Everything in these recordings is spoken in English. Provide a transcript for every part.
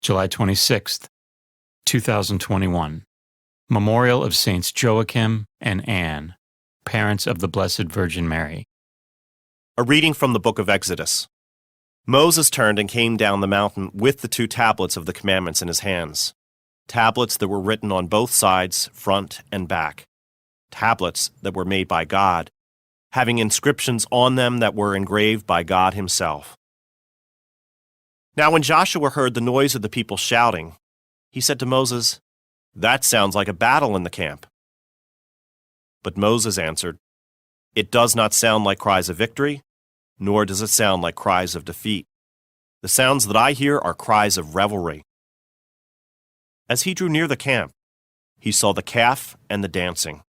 July 26th, 2021. Memorial of Saints Joachim and Anne, parents of the Blessed Virgin Mary. A reading from the book of Exodus. Moses turned and came down the mountain with the 2 tablets of the commandments in his hands. Tablets that were written on both sides, front and back. Tablets that were made by God, having inscriptions on them that were engraved by God himself. Now when Joshua heard the noise of the people shouting, he said to Moses, "That sounds like a battle in the camp." But Moses answered, "It does not sound like cries of victory, nor does it sound like cries of defeat. The sounds that I hear are cries of revelry." As he drew near the camp, he saw the calf and the dancing.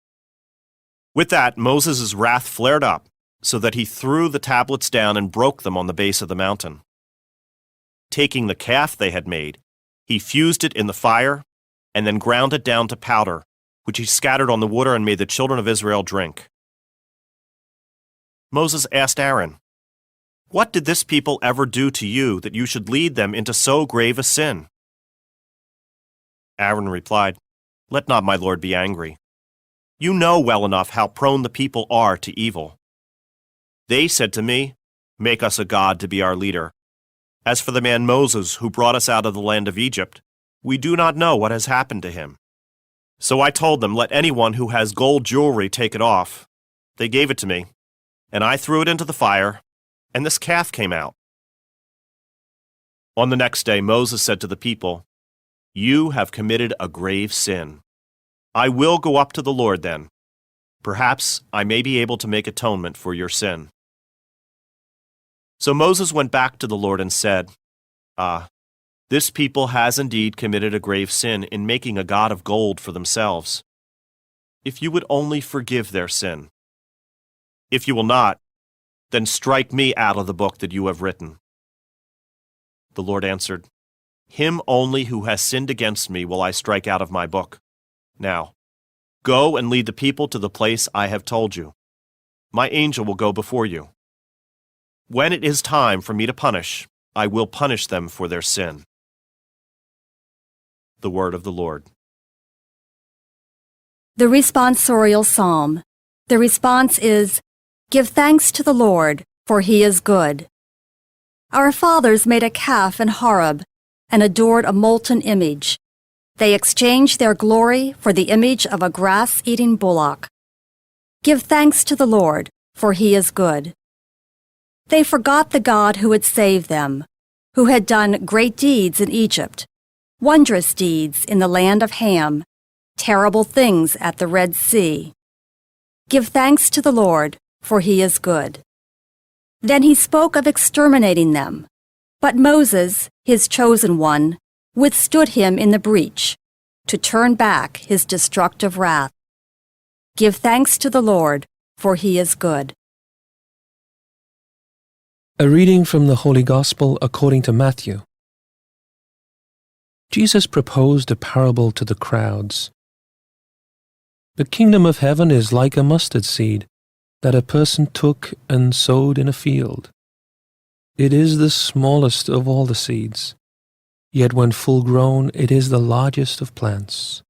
With that, Moses' wrath flared up, so that he threw the tablets down and broke them on the base of the mountain. Taking the calf they had made, he fused it in the fire, and then ground it down to powder, which he scattered on the water and made the children of Israel drink. Moses asked Aaron, "What did this people ever do to you that you should lead them into so grave a sin?" Aaron replied, "Let not my Lord be angry. You know well enough how prone the people are to evil. They said to me, 'Make us a god to be our leader.' As for the man Moses who brought us out of the land of Egypt, we do not know what has happened to him. So I told them, 'Let anyone who has gold jewelry take it off.' They gave it to me, and I threw it into the fire, and this calf came out." On the next day Moses said to the people, "You have committed a grave sin. I will go up to the Lord then. Perhaps I may be able to make atonement for your sin." So Moses went back to the Lord and said, This people has indeed committed a grave sin in making a god of gold for themselves. If you would only forgive their sin. If you will not, then strike me out of the book that you have written." The Lord answered, "Him only who has sinned against me will I strike out of my book. Now, go and lead the people to the place I have told you. My angel will go before you. When it is time for me to punish, I will punish them for their sin." The word of the Lord. The responsorial psalm. The response is, "Give thanks to the Lord, for he is good." Our fathers made a calf in Horeb and adored a molten image. They exchanged their glory for the image of a grass-eating bullock. Give thanks to the Lord, for he is good. They forgot the God who had saved them, who had done great deeds in Egypt, wondrous deeds in the land of Ham, terrible things at the Red Sea. Give thanks to the Lord, for he is good. Then he spoke of exterminating them, but Moses, his chosen one, withstood him in the breach, to turn back his destructive wrath. Give thanks to the Lord, for he is good. A reading from the Holy Gospel according to Matthew. Jesus proposed a parable to the crowds. "The kingdom of heaven is like a mustard seed that a person took and sowed in a field. It is the smallest of all the seeds, yet when full grown it is the largest of plants.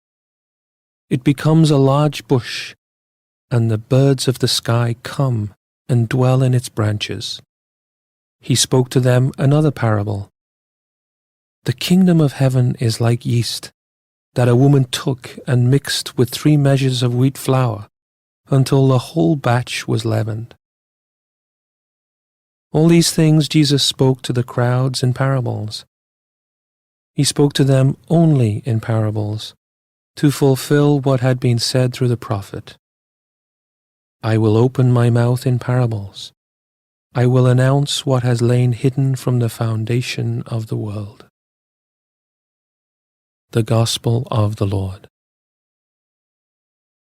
It becomes a large bush, and the birds of the sky come and dwell in its branches." He spoke to them another parable. "The kingdom of heaven is like yeast that a woman took and mixed with 3 measures of wheat flour until the whole batch was leavened." All these things Jesus spoke to the crowds in parables. He spoke to them only in parables, to fulfill what had been said through the prophet. "I will open my mouth in parables. I will announce what has lain hidden from the foundation of the world." The Gospel of the Lord.